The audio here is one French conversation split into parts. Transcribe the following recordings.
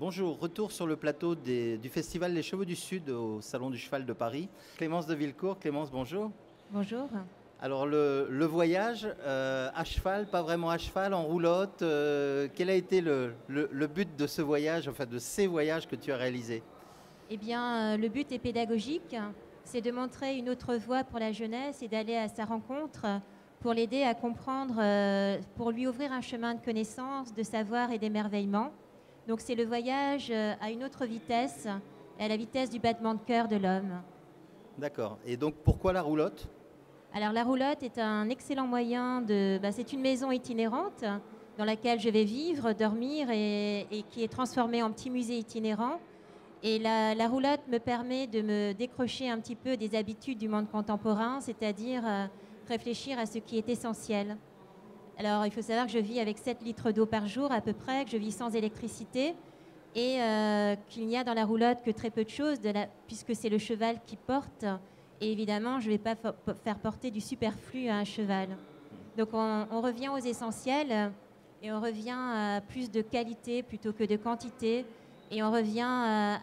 Bonjour, retour sur le plateau du festival Les Chevaux du Sud au Salon du Cheval de Paris. Clémence de Villecourt. Clémence, bonjour. Bonjour. Alors le voyage à cheval, pas vraiment à cheval, en roulotte, quel a été le but de ce voyage, enfin de ces voyages que tu as réalisés? Eh bien, le but est pédagogique, c'est de montrer une autre voie pour la jeunesse et d'aller à sa rencontre pour l'aider à comprendre, pour lui ouvrir un chemin de connaissance, de savoir et d'émerveillement. Donc c'est le voyage à une autre vitesse, à la vitesse du battement de cœur de l'homme. D'accord. Et donc pourquoi la roulotte? Alors la roulotte est un excellent moyen de... c'est une maison itinérante dans laquelle je vais vivre, dormir et qui est transformée en petit musée itinérant. Et la roulotte me permet de me décrocher un petit peu des habitudes du monde contemporain, c'est-à-dire réfléchir à ce qui est essentiel. Alors il faut savoir que je vis avec 7 litres d'eau par jour à peu près, que je vis sans électricité et qu'il n'y a dans la roulotte que très peu de choses puisque c'est le cheval qui porte. Et évidemment, je ne vais pas faire porter du superflu à un cheval. Donc on revient aux essentiels et on revient à plus de qualité plutôt que de quantité. Et on revient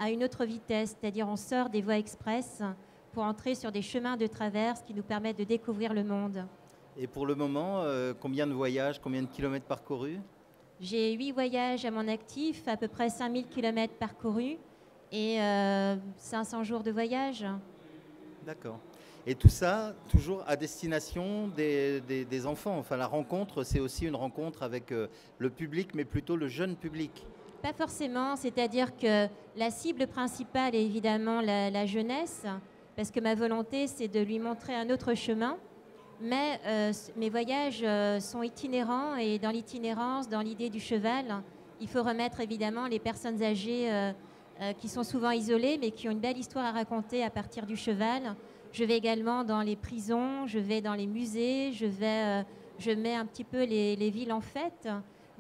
à une autre vitesse, c'est-à-dire on sort des voies express pour entrer sur des chemins de traverse qui nous permettent de découvrir le monde. Et pour le moment, combien de voyages, combien de kilomètres parcourus? J'ai 8 voyages à mon actif, à peu près 5000 km parcourus et 500 jours de voyage. D'accord. Et tout ça, toujours à destination des enfants. Enfin, la rencontre, c'est aussi une rencontre avec le public, mais plutôt le jeune public. Pas forcément, c'est-à-dire que la cible principale est évidemment la jeunesse, parce que ma volonté, c'est de lui montrer un autre chemin. Mais mes voyages sont itinérants et dans l'itinérance, dans l'idée du cheval, il faut remettre évidemment les personnes âgées qui sont souvent isolées, mais qui ont une belle histoire à raconter à partir du cheval. Je vais également dans les prisons, je vais dans les musées, je mets un petit peu les villes en fête.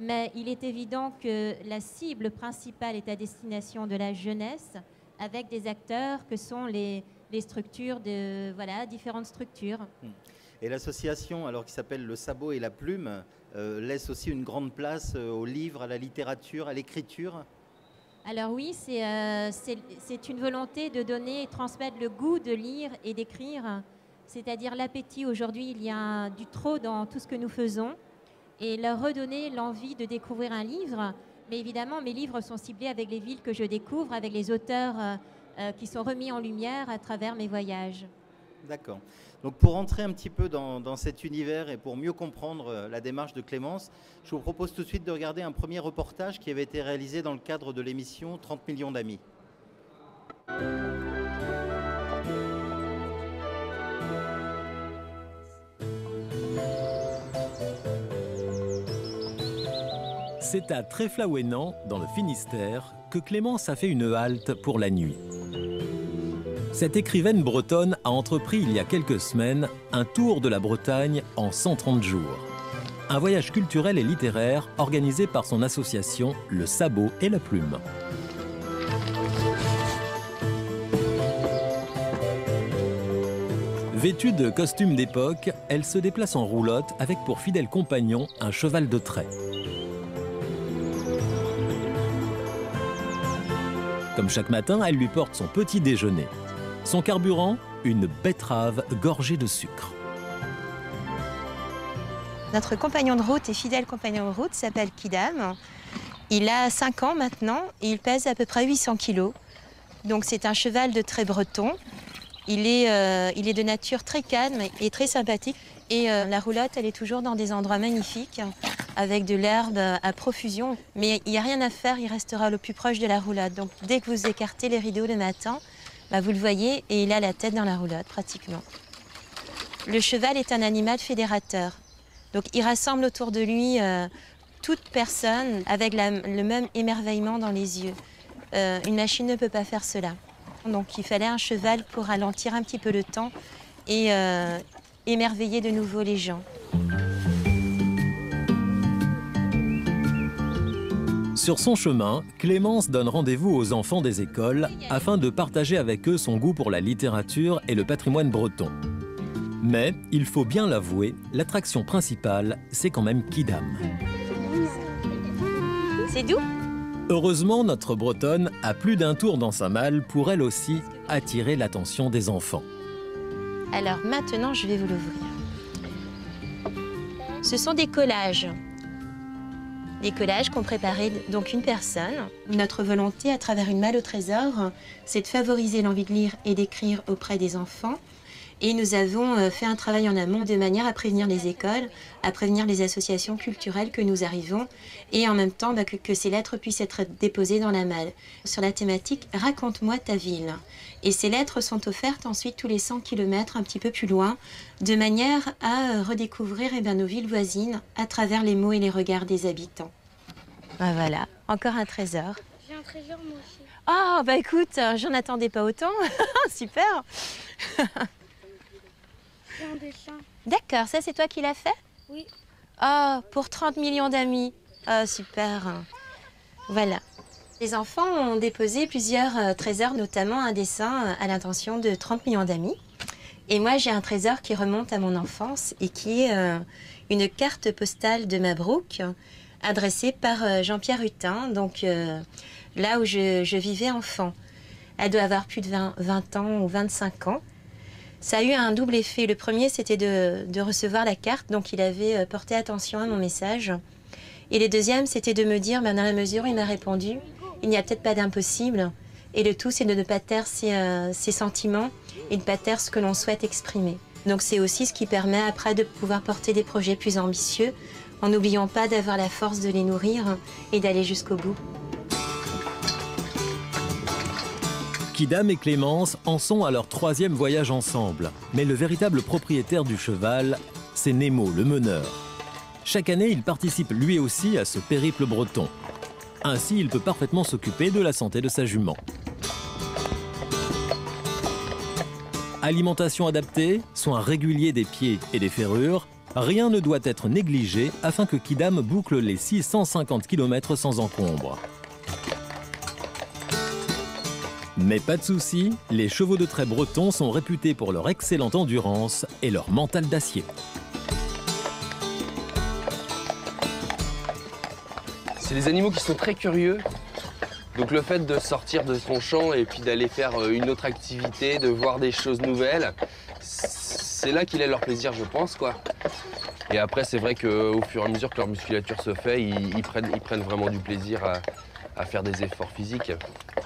Mais il est évident que la cible principale est à destination de la jeunesse, avec des acteurs que sont les structures, différentes structures. Et l'association, alors qui s'appelle Le Sabot et la Plume, laisse aussi une grande place aux livres, à la littérature, à l'écriture. Alors oui, c'est une volonté de donner et transmettre le goût de lire et d'écrire, c'est-à-dire l'appétit. Aujourd'hui, il y a du trop dans tout ce que nous faisons et leur redonner l'envie de découvrir un livre. Mais évidemment, mes livres sont ciblés avec les villes que je découvre, avec les auteurs qui sont remis en lumière à travers mes voyages. D'accord. Donc pour entrer un petit peu dans cet univers et pour mieux comprendre la démarche de Clémence, je vous propose tout de suite de regarder un premier reportage qui avait été réalisé dans le cadre de l'émission 30 millions d'amis. C'est à Tréflaouénan, dans le Finistère, que Clémence a fait une halte pour la nuit. Cette écrivaine bretonne a entrepris il y a quelques semaines un tour de la Bretagne en 130 jours. Un voyage culturel et littéraire organisé par son association Le Sabot et la Plume. Vêtue de costume d'époque, elle se déplace en roulotte avec pour fidèle compagnon un cheval de trait. Comme chaque matin, elle lui porte son petit déjeuner. Son carburant, une betterave gorgée de sucre. Notre compagnon de route et fidèle compagnon de route s'appelle Kidam. Il a 5 ans maintenant et il pèse à peu près 800 kg. Donc c'est un cheval de trait breton. Il est de nature très calme et très sympathique. Et la roulotte, elle est toujours dans des endroits magnifiques, avec de l'herbe à profusion. Mais il n'y a rien à faire, il restera le plus proche de la roulotte. Donc dès que vous écartez les rideaux le matin, vous le voyez et il a la tête dans la roulotte pratiquement. Le cheval est un animal fédérateur. Donc il rassemble autour de lui toute personne avec le même émerveillement dans les yeux. Une machine ne peut pas faire cela. Donc il fallait un cheval pour ralentir un petit peu le temps et émerveiller de nouveau les gens. Sur son chemin, Clémence donne rendez-vous aux enfants des écoles afin de partager avec eux son goût pour la littérature et le patrimoine breton. Mais, il faut bien l'avouer, l'attraction principale, c'est quand même Kidam. C'est doux? Heureusement, notre Bretonne a plus d'un tour dans sa malle pour elle aussi attirer l'attention des enfants. Alors maintenant, je vais vous l'ouvrir. Ce sont des collages. Des collages qu'ont préparé donc une personne. Notre volonté à travers une malle au trésor, c'est de favoriser l'envie de lire et d'écrire auprès des enfants. Et nous avons fait un travail en amont de manière à prévenir les écoles, à prévenir les associations culturelles que nous arrivons et en même temps que ces lettres puissent être déposées dans la malle. Sur la thématique « Raconte-moi ta ville ». Et ces lettres sont offertes ensuite tous les 100 km un petit peu plus loin, de manière à redécouvrir nos villes voisines à travers les mots et les regards des habitants. Ah, voilà, encore un trésor. J'ai un trésor moi aussi. Ah, bah écoute, j'en attendais pas autant. Super. C'est un dessin. D'accord, ça c'est toi qui l'as fait? Oui. Oh, pour 30 millions d'amis. Oh, super. Voilà. Les enfants ont déposé plusieurs trésors, notamment un dessin à l'intention de 30 millions d'amis. Et moi, j'ai un trésor qui remonte à mon enfance et qui est une carte postale de Mabrouk adressée par Jean-Pierre Hutin, donc là où je vivais enfant. Elle doit avoir plus de 20 ans ou 25 ans. Ça a eu un double effet. Le premier, c'était de recevoir la carte, donc il avait porté attention à mon message. Et le deuxième, c'était de me dire, dans la mesure où il m'a répondu, il n'y a peut-être pas d'impossible. Et le tout, c'est de ne pas taire ses sentiments et de ne pas taire ce que l'on souhaite exprimer. Donc c'est aussi ce qui permet après de pouvoir porter des projets plus ambitieux, en n'oubliant pas d'avoir la force de les nourrir et d'aller jusqu'au bout. Kidam et Clémence en sont à leur 3e voyage ensemble. Mais le véritable propriétaire du cheval, c'est Nemo, le meneur. Chaque année, il participe lui aussi à ce périple breton. Ainsi, il peut parfaitement s'occuper de la santé de sa jument. Alimentation adaptée, soins réguliers des pieds et des ferrures, rien ne doit être négligé afin que Kidam boucle les 650 km sans encombre. Mais pas de souci, les chevaux de trait bretons sont réputés pour leur excellente endurance et leur mental d'acier. C'est des animaux qui sont très curieux. Donc le fait de sortir de son champ et puis d'aller faire une autre activité, de voir des choses nouvelles, c'est là qu'il a leur plaisir, je pense, quoi. Et après, c'est vrai qu'au fur et à mesure que leur musculature se fait, ils prennent vraiment du plaisir à faire des efforts physiques.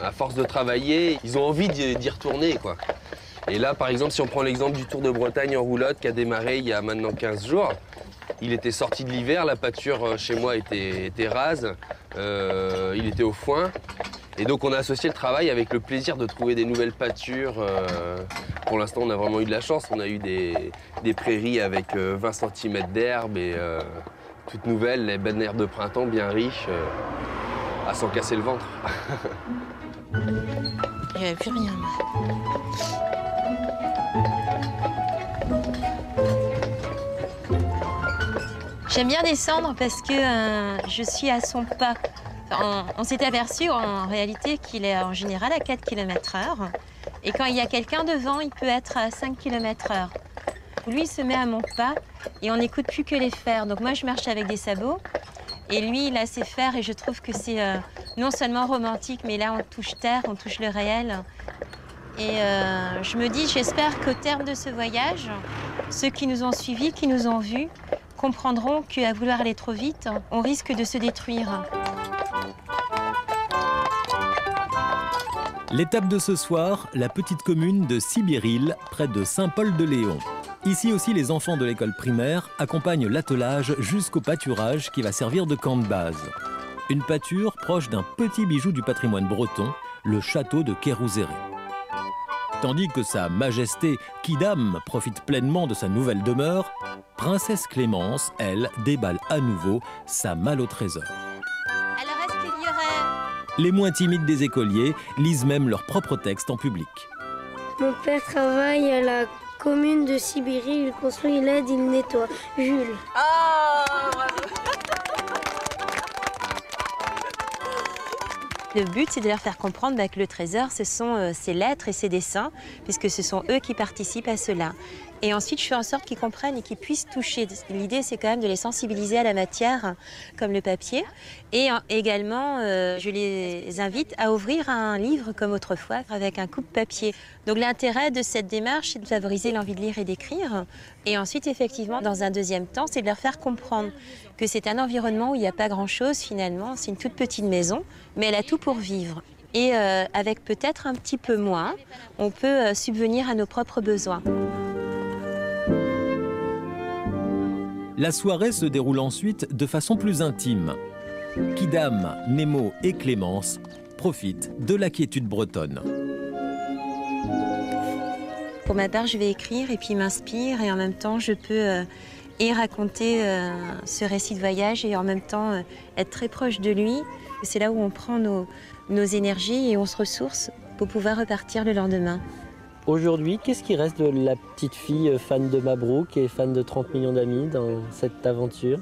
À force de travailler, ils ont envie d'y retourner, quoi. Et là, par exemple, si on prend l'exemple du Tour de Bretagne en roulotte qui a démarré il y a maintenant 15 jours, il était sorti de l'hiver, la pâture chez moi était rase, il était au foin. Et donc on a associé le travail avec le plaisir de trouver des nouvelles pâtures. Pour l'instant, on a vraiment eu de la chance. On a eu des prairies avec 20 cm d'herbe et toutes nouvelles, les belles herbes de printemps bien riches, à s'en casser le ventre. Il n'y avait plus rien, moi. J'aime bien descendre parce que je suis à son pas. On s'est aperçu en réalité qu'il est en général à 4 km/h. Et quand il y a quelqu'un devant, il peut être à 5 km/h. Lui, il se met à mon pas et on n'écoute plus que les fers. Donc moi, je marche avec des sabots. Et lui, il a ses fers et je trouve que c'est non seulement romantique, mais là, on touche terre, on touche le réel. Et je me dis, j'espère qu'au terme de ce voyage, ceux qui nous ont suivis, qui nous ont vus, comprendront qu'à vouloir aller trop vite, on risque de se détruire. L'étape de ce soir, la petite commune de Sibiril, près de Saint-Paul-de-Léon. Ici aussi, les enfants de l'école primaire accompagnent l'attelage jusqu'au pâturage qui va servir de camp de base. Une pâture proche d'un petit bijou du patrimoine breton, le château de Kérouzéré. Tandis que sa majesté Kidam profite pleinement de sa nouvelle demeure, Princesse Clémence, elle, déballe à nouveau sa malle au trésor. Alors, est-ce qu'il y aurait... Les moins timides des écoliers lisent même leurs propres textes en public. Mon père travaille à la commune de Sibérie, il construit, il aide, il nettoie. Jules. Oh, bravo. Le but, c'est de leur faire comprendre que le trésor, ce sont ces lettres et ces dessins, puisque ce sont eux qui participent à cela. Et ensuite, je fais en sorte qu'ils comprennent et qu'ils puissent toucher. L'idée, c'est quand même de les sensibiliser à la matière, comme le papier. Et également, je les invite à ouvrir un livre comme autrefois, avec un coupe-papier. Donc l'intérêt de cette démarche, c'est de favoriser l'envie de lire et d'écrire. Et ensuite, effectivement, dans un deuxième temps, c'est de leur faire comprendre que c'est un environnement où il n'y a pas grand-chose finalement. C'est une toute petite maison, mais elle a tout pour vivre. Et avec peut-être un petit peu moins, on peut subvenir à nos propres besoins. La soirée se déroule ensuite de façon plus intime. Kidam, Nemo et Clémence profitent de la quiétude bretonne. Pour ma part, je vais écrire et puis m'inspire et en même temps, je peux et raconter ce récit de voyage et en même temps être très proche de lui. C'est là où on prend nos énergies et on se ressource pour pouvoir repartir le lendemain. Aujourd'hui, qu'est-ce qui reste de la petite fille fan de Mabrouk et fan de 30 millions d'amis dans cette aventure?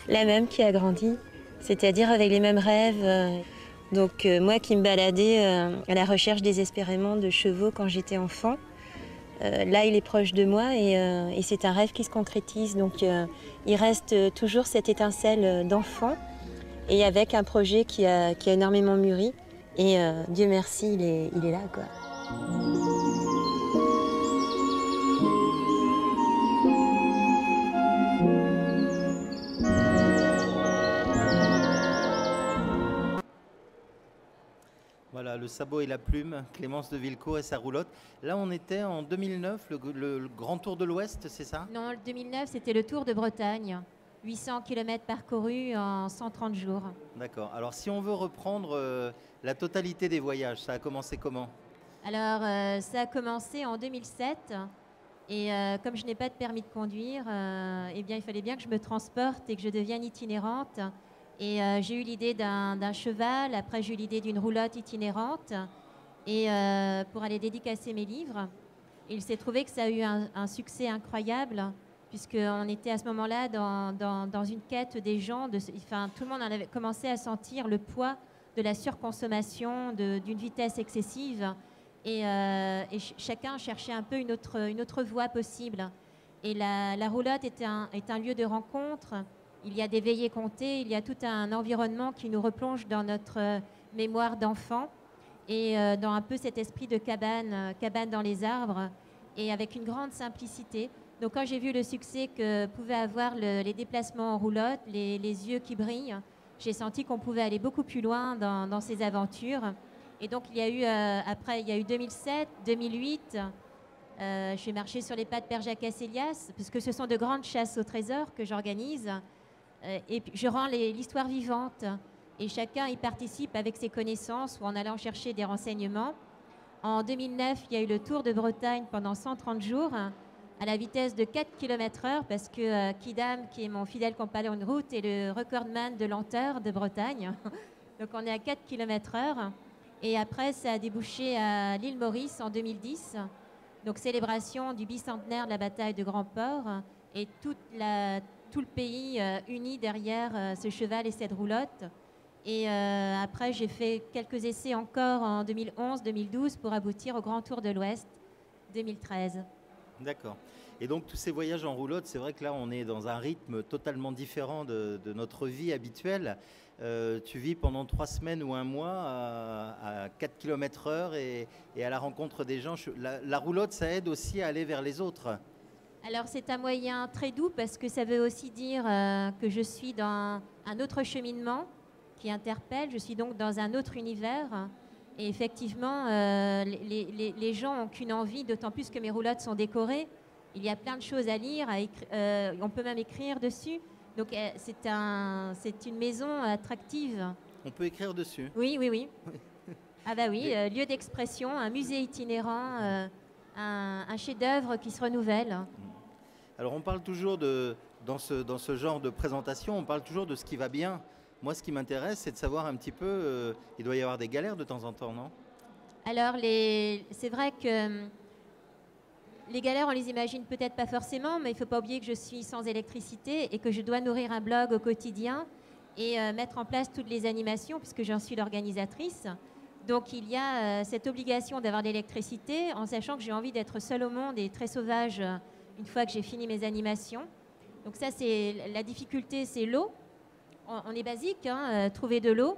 La même qui a grandi, c'est-à-dire avec les mêmes rêves. Donc moi qui me baladais à la recherche désespérément de chevaux quand j'étais enfant, là il est proche de moi et c'est un rêve qui se concrétise. Donc il reste toujours cette étincelle d'enfant et avec un projet qui a énormément mûri. Et Dieu merci, il est là, quoi. Voilà, le sabot et la plume, Clémence de Villecourt et sa roulotte. Là, on était en 2009, le Grand Tour de l'Ouest, c'est ça? Non, le 2009, c'était le Tour de Bretagne. 800 km parcourus en 130 jours. D'accord. Alors, si on veut reprendre la totalité des voyages, ça a commencé comment? Alors, ça a commencé en 2007. Et comme je n'ai pas de permis de conduire, eh bien, il fallait bien que je me transporte et que je devienne itinérante. Et j'ai eu l'idée d'un cheval, après j'ai eu l'idée d'une roulotte itinérante et pour aller dédicacer mes livres. Et il s'est trouvé que ça a eu un succès incroyable puisqu'on était à ce moment-là dans une quête des gens. Enfin, tout le monde en avait commencé à sentir le poids de la surconsommation, d'une vitesse excessive. Et chacun cherchait un peu une autre voie possible. Et la roulotte est un lieu de rencontre. Il y a des veillées comptées, il y a tout un environnement qui nous replonge dans notre mémoire d'enfant et dans un peu cet esprit de cabane dans les arbres et avec une grande simplicité. Donc quand j'ai vu le succès que pouvaient avoir les déplacements en roulotte, les yeux qui brillent, j'ai senti qu'on pouvait aller beaucoup plus loin dans ces aventures. Et donc il y a eu, après, il y a eu 2007, 2008, je suis marchée sur les pas de Père Jacques Asselias, parce que ce sont de grandes chasses au trésor que j'organise. Et puis, je rends l'histoire vivante et chacun y participe avec ses connaissances ou en allant chercher des renseignements. En 2009, il y a eu le Tour de Bretagne pendant 130 jours à la vitesse de 4 km/h parce que Kidam, qui est mon fidèle compagnon de route, est le recordman de lenteur de Bretagne. Donc on est à 4 km/h. Et après, ça a débouché à l'île Maurice en 2010. Donc célébration du bicentenaire de la bataille de Grand-Port et tout le pays uni derrière ce cheval et cette roulotte. Et après, j'ai fait quelques essais encore en 2011, 2012 pour aboutir au Grand Tour de l'Ouest 2013. D'accord. Et donc, tous ces voyages en roulotte, c'est vrai que là, on est dans un rythme totalement différent de notre vie habituelle. Tu vis pendant 3 semaines ou un mois à 4 km/h et à la rencontre des gens. La roulotte, ça aide aussi à aller vers les autres. Alors c'est un moyen très doux parce que ça veut aussi dire que je suis dans un autre cheminement qui interpelle, je suis donc dans un autre univers et effectivement les gens n'ont qu'une envie, d'autant plus que mes roulottes sont décorées, il y a plein de choses à lire, on peut même écrire dessus, donc c'est une maison attractive. On peut écrire dessus? Oui. Ah bah oui, lieu d'expression, un musée itinérant, un chef-d'œuvre qui se renouvelle. Alors on parle toujours dans ce genre de présentation, on parle toujours de ce qui va bien. Moi, ce qui m'intéresse, c'est de savoir un petit peu, il doit y avoir des galères de temps en temps, non? Alors, c'est vrai que les galères, on les imagine peut-être pas forcément, mais il ne faut pas oublier que je suis sans électricité et que je dois nourrir un blog au quotidien et mettre en place toutes les animations, puisque j'en suis l'organisatrice. Donc, il y a cette obligation d'avoir de l'électricité, en sachant que j'ai envie d'être seule au monde et très sauvage une fois que j'ai fini mes animations. Donc ça, c'est la difficulté, c'est l'eau. On est basique, hein, trouver de l'eau,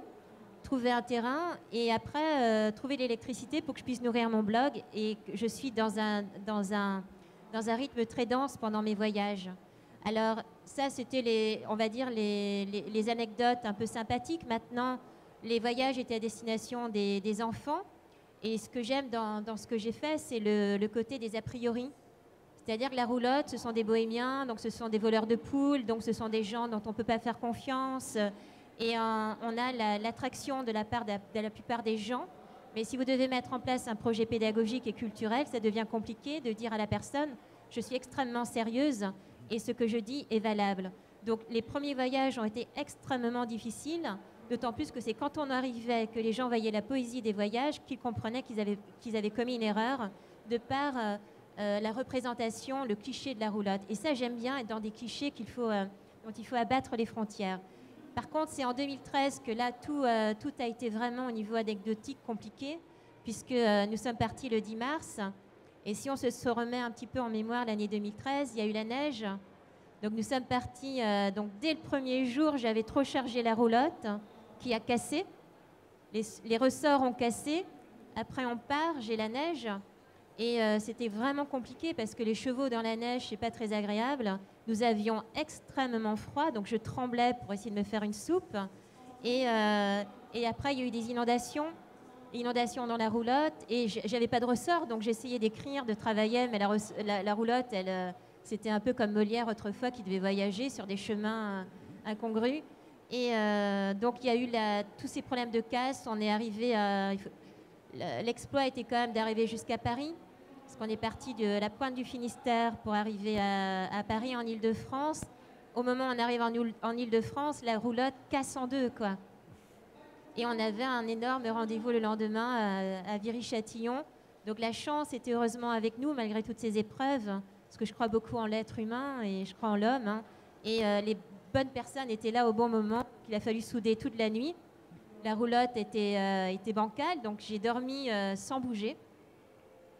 trouver un terrain et après trouver l'électricité pour que je puisse nourrir mon blog et que je suis dans un rythme très dense pendant mes voyages. Alors ça, c'était on va dire les anecdotes un peu sympathiques. Maintenant, les voyages étaient à destination des enfants. Et ce que j'aime dans ce que j'ai fait, c'est le côté des a priori. C'est-à-dire que la roulotte, ce sont des bohémiens, donc ce sont des voleurs de poules, donc ce sont des gens dont on ne peut pas faire confiance. Et on a l'attraction de la part de la plupart des gens. Mais si vous devez mettre en place un projet pédagogique et culturel, ça devient compliqué de dire à la personne « je suis extrêmement sérieuse et ce que je dis est valable ». Donc les premiers voyages ont été extrêmement difficiles, d'autant plus que c'est quand on arrivait que les gens voyaient la poésie des voyages qu'ils comprenaient qu'ils avaient commis une erreur de par la représentation, le cliché de la roulotte. Et ça, j'aime bien être dans des clichés dont il faut abattre les frontières. Par contre, c'est en 2013 que là, tout a été vraiment au niveau anecdotique compliqué, puisque nous sommes partis le 10 mars. Et si on se remet un petit peu en mémoire l'année 2013, il y a eu la neige. Donc nous sommes partis, donc dès le premier jour, j'avais trop chargé la roulotte qui a cassé. Les ressorts ont cassé. Après, on part, j'ai la neige. Et c'était vraiment compliqué parce que les chevaux dans la neige, c'est pas très agréable. Nous avions extrêmement froid, donc je tremblais pour essayer de me faire une soupe. Et après, il y a eu des inondations dans la roulotte. Et j'avais pas de ressort, donc j'essayais d'écrire, de travailler, mais la roulotte, c'était un peu comme Molière autrefois qui devait voyager sur des chemins incongrus. Et donc il y a eu tous ces problèmes de casse. On est arrivé l'exploit était quand même d'arriver jusqu'à Paris. Parce qu'on est parti de la pointe du Finistère pour arriver à Paris en Île-de-France. Au moment où on arrive en Île-de-France, la roulotte casse en deux, quoi. Et on avait un énorme rendez-vous le lendemain à Viry-Châtillon. Donc la chance était heureusement avec nous malgré toutes ces épreuves, parce que je crois beaucoup en l'être humain et je crois en l'homme. Hein. Et les bonnes personnes étaient là au bon moment. Il a fallu souder toute la nuit. La roulotte était bancale, donc j'ai dormi sans bouger.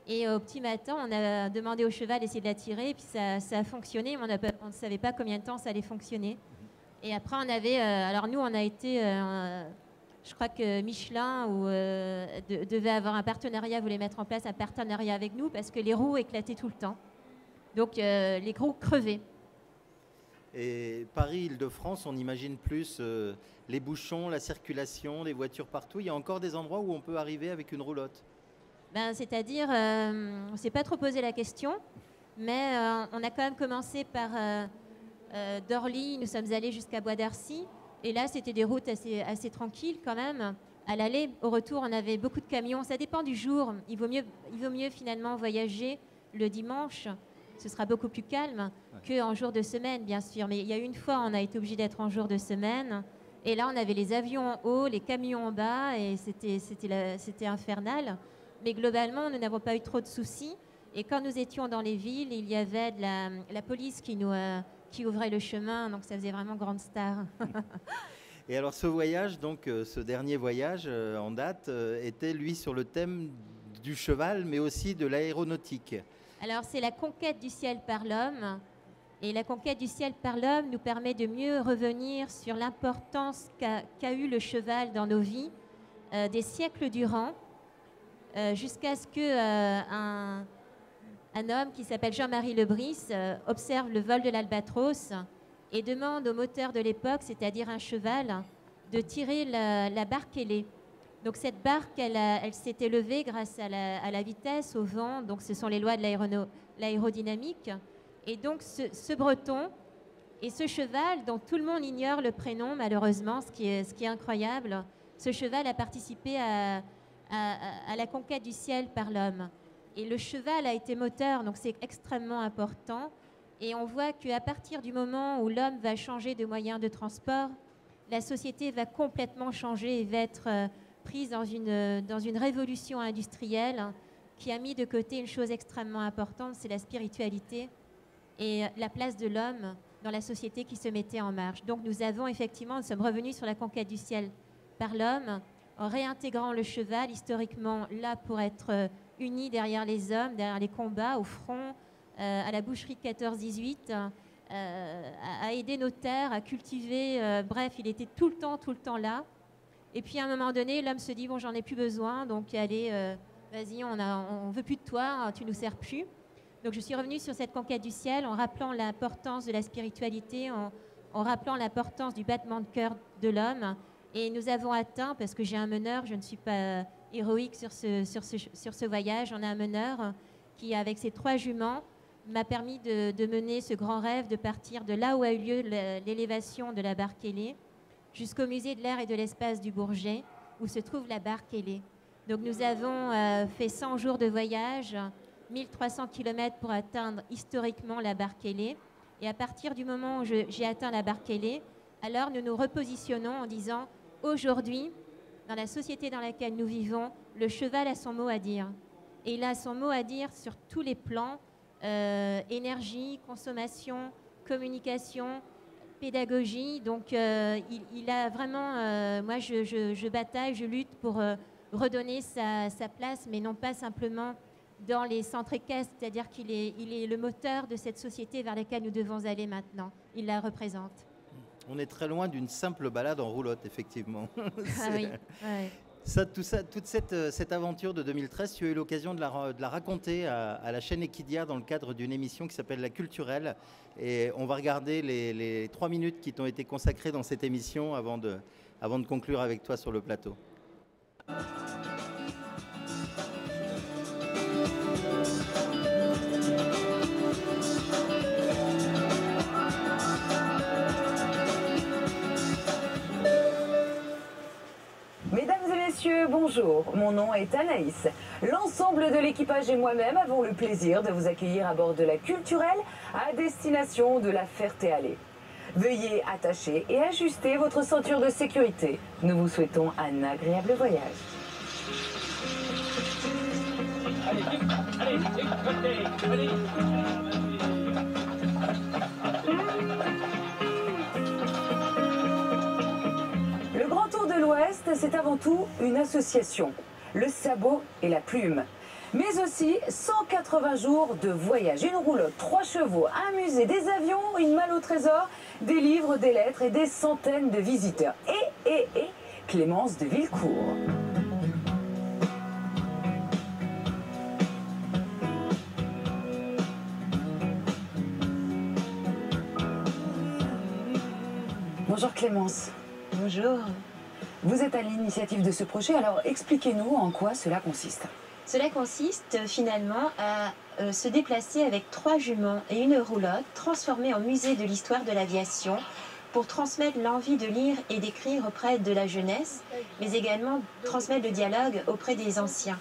Et au petit matin, on a demandé au cheval d'essayer de la tirer, et puis ça a fonctionné, mais on ne savait pas combien de temps ça allait fonctionner. Et après, on avait... alors nous, on a été... je crois que Michelin devait avoir un partenariat, voulait mettre en place un partenariat avec nous, parce que les roues éclataient tout le temps. Donc les roues crevaient. Et Paris-Île-de-France, on imagine plus les bouchons, la circulation, les voitures partout. Il y a encore des endroits où on peut arriver avec une roulotte. C'est-à-dire, on ne s'est pas trop posé la question, mais on a quand même commencé par d'Orly, nous sommes allés jusqu'à Bois d'Arcy, et là c'était des routes assez tranquilles quand même. À l'aller, au retour, on avait beaucoup de camions, ça dépend du jour. Il vaut mieux finalement voyager le dimanche, ce sera beaucoup plus calme qu'en jour de semaine, bien sûr. Mais il y a une fois, on a été obligé d'être en jour de semaine, et là on avait les avions en haut, les camions en bas, et c'était infernal. Mais globalement, nous n'avons pas eu trop de soucis. Et quand nous étions dans les villes, il y avait de la police qui ouvrait le chemin. Donc, ça faisait vraiment grande star. Et alors, ce voyage, donc ce dernier voyage en date, était, lui, sur le thème du cheval, mais aussi de l'aéronautique. Alors, c'est la conquête du ciel par l'homme. Et la conquête du ciel par l'homme nous permet de mieux revenir sur l'importance qu'a eu le cheval dans nos vies des siècles durant. Jusqu'à ce qu'un homme qui s'appelle Jean-Marie Lebris observe le vol de l'albatros et demande au moteur de l'époque, c'est-à-dire un cheval, de tirer la barque ailée. Donc cette barque, elle s'est élevée grâce à la vitesse, au vent, donc ce sont les lois de l'aérodynamique. Et donc ce breton et ce cheval, dont tout le monde ignore le prénom malheureusement, ce qui est incroyable, ce cheval a participé à la conquête du ciel par l'homme. Et le cheval a été moteur, donc c'est extrêmement important. Et on voit qu'à partir du moment où l'homme va changer de moyen de transport, la société va complètement changer et va être prise dans une révolution industrielle qui a mis de côté une chose extrêmement importante, c'est la spiritualité et la place de l'homme dans la société qui se mettait en marche. Donc nous sommes revenus sur la conquête du ciel par l'homme, en réintégrant le cheval historiquement là pour être uni derrière les hommes, derrière les combats, au front, à la boucherie 14-18, à aider nos terres, à cultiver. Bref, il était tout le temps là. Et puis à un moment donné, l'homme se dit, bon, j'en ai plus besoin, donc allez, vas-y, on veut plus de toi, tu nous sers plus. Donc je suis revenue sur cette conquête du ciel en rappelant l'importance de la spiritualité, en rappelant l'importance du battement de cœur de l'homme. Et nous avons atteint, parce que j'ai un meneur, je ne suis pas héroïque sur ce voyage, on a un meneur qui, avec ses 3 juments, m'a permis de mener ce grand rêve, de partir de là où a eu lieu l'élévation de la barque ailée, jusqu'au musée de l'air et de l'espace du Bourget, où se trouve la barque ailée. Donc nous avons fait 100 jours de voyage, 1300 km pour atteindre historiquement la barque ailée. Et à partir du moment où j'ai atteint la barque ailée, alors nous nous repositionnons en disant, aujourd'hui, dans la société dans laquelle nous vivons, le cheval a son mot à dire. Et il a son mot à dire sur tous les plans, énergie, consommation, communication, pédagogie. Donc il a vraiment, moi je bataille, je lutte pour redonner sa place, mais non pas simplement dans les centres équestres, c'est-à-dire qu'il est le moteur de cette société vers laquelle nous devons aller maintenant. Il la représente. On est très loin d'une simple balade en roulotte, effectivement. Ah oui, ouais. Toute cette aventure de 2013, tu as eu l'occasion de la raconter à la chaîne Equidia dans le cadre d'une émission qui s'appelle La Culturelle. Et on va regarder les 3 minutes qui t'ont été consacrées dans cette émission avant de conclure avec toi sur le plateau. Bonjour, mon nom est Anaïs. L'ensemble de l'équipage et moi-même avons le plaisir de vous accueillir à bord de la Culturelle à destination de la Ferté-Alais. Veuillez attacher et ajuster votre ceinture de sécurité. Nous vous souhaitons un agréable voyage. Allez. Le Grand Tour de l'Ouest, c'est avant tout une association, le sabot et la plume. Mais aussi 180 jours de voyage, une roulotte, 3 chevaux, un musée, des avions, une malle au trésor, des livres, des lettres et des centaines de visiteurs. Et Clémence de Villecourt. Bonjour Clémence. Bonjour. Vous êtes à l'initiative de ce projet, alors expliquez-nous en quoi cela consiste. Cela consiste finalement à se déplacer avec 3 juments et une roulotte transformée en musée de l'histoire de l'aviation pour transmettre l'envie de lire et d'écrire auprès de la jeunesse, mais également transmettre le dialogue auprès des anciens.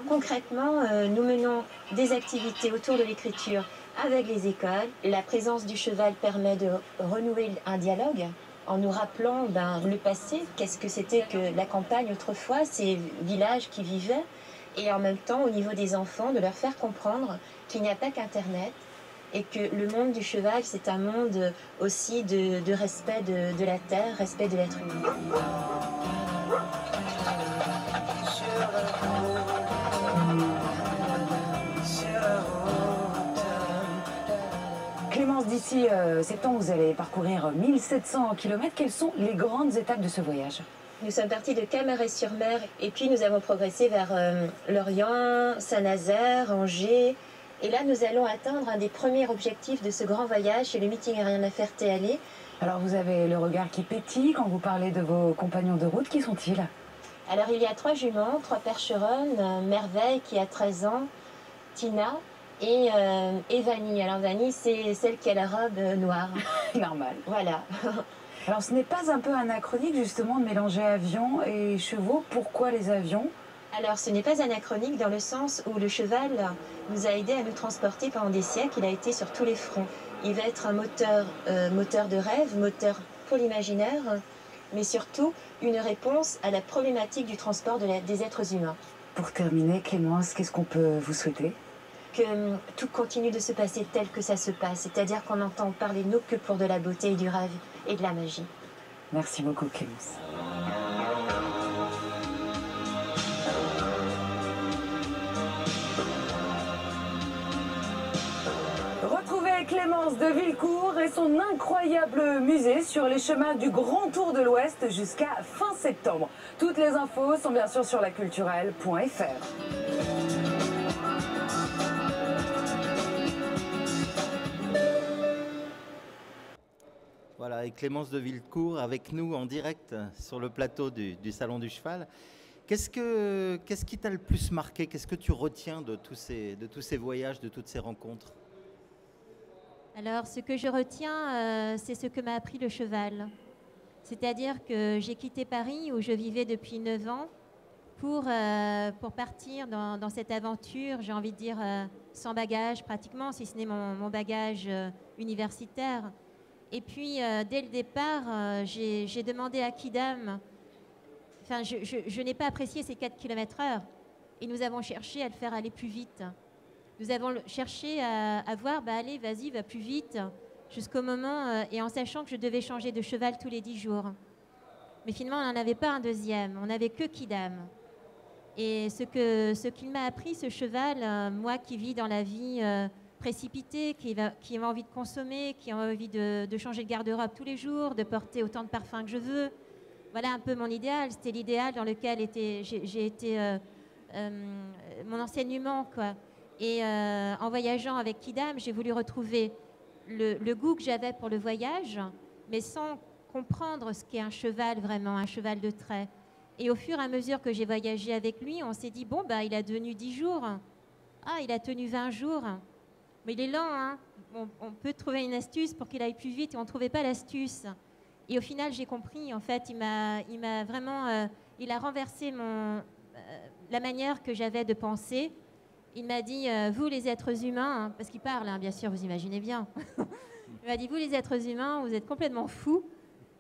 Concrètement, nous menons des activités autour de l'écriture avec les écoles. La présence du cheval permet de renouer un dialogue en nous rappelant le passé, qu'est-ce que c'était que la campagne autrefois, ces villages qui vivaient, et en même temps, au niveau des enfants, de leur faire comprendre qu'il n'y a pas qu'Internet, et que le monde du cheval, c'est un monde aussi de respect de la terre, respect de l'être humain. Clémence, d'ici septembre, vous allez parcourir 1700 km. Quelles sont les grandes étapes de ce voyage? Nous sommes partis de Camaret-sur-Mer et puis nous avons progressé vers Lorient, Saint-Nazaire, Angers. Et là, nous allons atteindre un des premiers objectifs de ce grand voyage, c'est le meeting aérien de la Ferté-Alais. Alors, vous avez le regard qui pétille quand vous parlez de vos compagnons de route. Qui sont-ils? Alors, il y a 3 juments, 3 percheronnes, Merveille qui a 13 ans, Tina et Vanille. Alors, Vanille, c'est celle qui a la robe noire. Normal. Voilà. Alors, ce n'est pas un peu anachronique, justement, de mélanger avions et chevaux? Pourquoi les avions? Alors, ce n'est pas anachronique dans le sens où le cheval nous a aidés à nous transporter pendant des siècles. Il a été sur tous les fronts. Il va être un moteur de rêve, moteur pour l'imaginaire, mais surtout une réponse à la problématique du transport des êtres humains. Pour terminer, Clémence, qu'est-ce qu'on peut vous souhaiter? Que tout continue de se passer tel que ça se passe, c'est-à-dire qu'on n'entend parler de nous que pour de la beauté et du rêve et de la magie. Merci beaucoup, Clémence. Clémence de Villecourt et son incroyable musée sur les chemins du Grand Tour de l'Ouest jusqu'à fin septembre. Toutes les infos sont bien sûr sur laculturelle.fr. Voilà, et Clémence de Villecourt avec nous en direct sur le plateau du Salon du Cheval. Qu'est-ce qui t'a le plus marqué? Qu'est-ce que tu retiens de tous ces voyages, de toutes ces rencontres? Alors, ce que je retiens, c'est ce que m'a appris le cheval. C'est-à-dire que j'ai quitté Paris, où je vivais depuis 9 ans, pour partir dans cette aventure, j'ai envie de dire, sans bagage pratiquement, si ce n'est mon bagage universitaire. Et puis, dès le départ, j'ai demandé à Kidam, enfin, je n'ai pas apprécié ces 4 km/h, et nous avons cherché à le faire aller plus vite. Nous avons cherché à voir, allez, vas-y, va plus vite, jusqu'au moment, et en sachant que je devais changer de cheval tous les 10 jours. Mais finalement, on n'en avait pas un deuxième, on n'avait que Kidam. Et ce qu'il m'a appris, ce cheval, moi qui vis dans la vie précipitée, qui a envie de consommer, qui a envie de changer de garde-robe tous les jours, de porter autant de parfums que je veux. Voilà un peu mon idéal. C'était l'idéal dans lequel j'ai été mon enseignement, quoi. Et en voyageant avec Kidam, j'ai voulu retrouver le goût que j'avais pour le voyage, mais sans comprendre ce qu'est un cheval vraiment, un cheval de trait. Et au fur et à mesure que j'ai voyagé avec lui, on s'est dit, bon, il a tenu 10 jours. Ah, il a tenu 20 jours. Mais il est lent, hein. On peut trouver une astuce pour qu'il aille plus vite et on ne trouvait pas l'astuce. Et au final, j'ai compris, en fait, il m'a vraiment... il a renversé la manière que j'avais de penser. Il m'a dit, vous les êtres humains, hein, parce qu'il parle, hein, bien sûr, vous imaginez bien. Il m'a dit, vous les êtres humains, vous êtes complètement fous.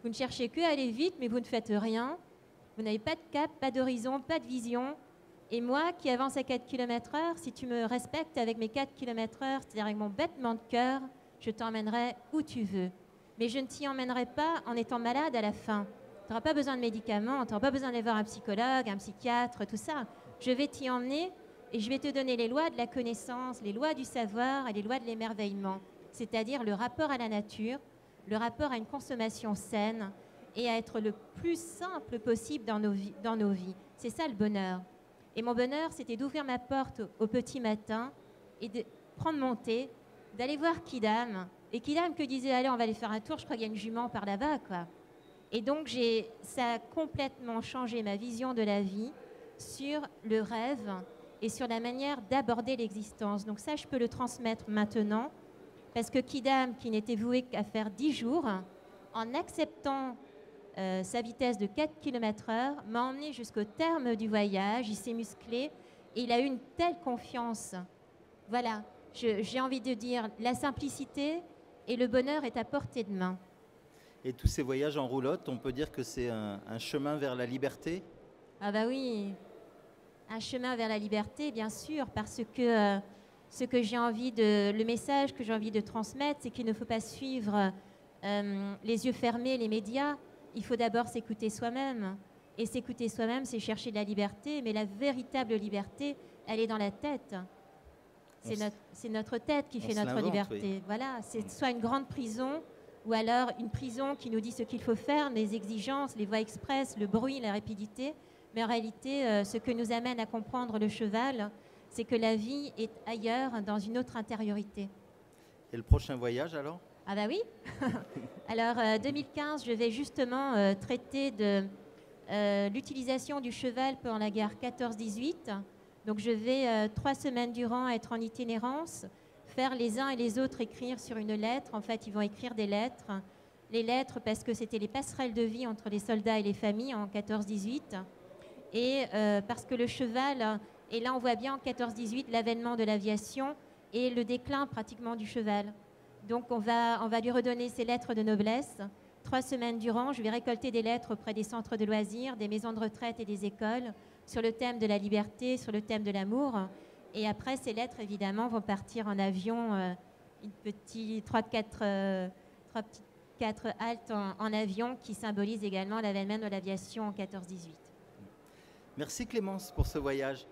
Vous ne cherchez que à aller vite, mais vous ne faites rien. Vous n'avez pas de cap, pas d'horizon, pas de vision. Et moi, qui avance à 4 km/h, si tu me respectes avec mes 4 km/h, c'est-à-dire avec mon battement de cœur, je t'emmènerai où tu veux. Mais je ne t'y emmènerai pas en étant malade à la fin. Tu n'auras pas besoin de médicaments, tu n'auras pas besoin d'aller voir un psychologue, un psychiatre, tout ça. Je vais t'y emmener et je vais te donner les lois de la connaissance, les lois du savoir et les lois de l'émerveillement. C'est-à-dire le rapport à la nature, le rapport à une consommation saine et à être le plus simple possible dans nos vies. C'est ça le bonheur. Et mon bonheur, c'était d'ouvrir ma porte au petit matin et de prendre mon thé, d'aller voir Kidam. Et Kidam que disait, allez, on va aller faire un tour, je crois qu'il y a une jument par là-bas, quoi. Et donc, ça a complètement changé ma vision de la vie sur le rêve et sur la manière d'aborder l'existence. Donc ça, je peux le transmettre maintenant, parce que Kidam, qui n'était voué qu'à faire 10 jours, en acceptant sa vitesse de 4 km/h, m'a emmené jusqu'au terme du voyage, il s'est musclé et il a eu une telle confiance. Voilà, j'ai envie de dire, la simplicité et le bonheur est à portée de main. Et tous ces voyages en roulotte, on peut dire que c'est un chemin vers la liberté? Ah bah oui, un chemin vers la liberté, bien sûr, parce que le message que j'ai envie de transmettre, c'est qu'il ne faut pas suivre les yeux fermés, les médias. Il faut d'abord s'écouter soi-même. Et s'écouter soi-même, c'est chercher de la liberté. Mais la véritable liberté, elle est dans la tête. C'est notre tête qui fait notre liberté. Oui. Voilà, c'est soit une grande prison, ou alors une prison qui nous dit ce qu'il faut faire, les exigences, les voies express, le bruit, la rapidité. Mais en réalité, ce que nous amène à comprendre le cheval, c'est que la vie est ailleurs, dans une autre intériorité. Et le prochain voyage, alors ? Ah bah oui. Alors, 2015, je vais justement traiter de l'utilisation du cheval pendant la guerre 14-18. Donc, je vais 3 semaines durant être en itinérance, faire les uns et les autres écrire sur une lettre. En fait, ils vont écrire des lettres. Les lettres parce que c'était les passerelles de vie entre les soldats et les familles en 14-18. Et parce que le cheval, et là on voit bien en 14-18 l'avènement de l'aviation et le déclin pratiquement du cheval. Donc on va lui redonner ses lettres de noblesse. 3 semaines durant, je vais récolter des lettres auprès des centres de loisirs, des maisons de retraite et des écoles sur le thème de la liberté, sur le thème de l'amour. Et après, ces lettres, évidemment, vont partir en avion, 3-4 haltes en avion qui symbolisent également l'avènement de l'aviation en 14-18. Merci Clémence pour ce voyage.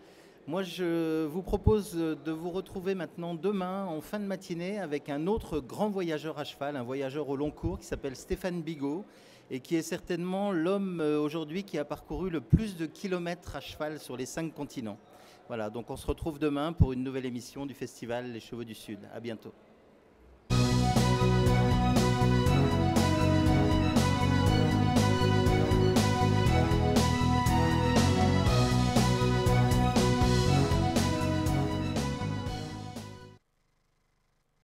Moi, je vous propose de vous retrouver maintenant demain en fin de matinée avec un autre grand voyageur à cheval, un voyageur au long cours qui s'appelle Stéphane Bigot et qui est certainement l'homme aujourd'hui qui a parcouru le plus de kilomètres à cheval sur les 5 continents. Voilà, donc on se retrouve demain pour une nouvelle émission du festival Les Chevaux du Sud. À bientôt.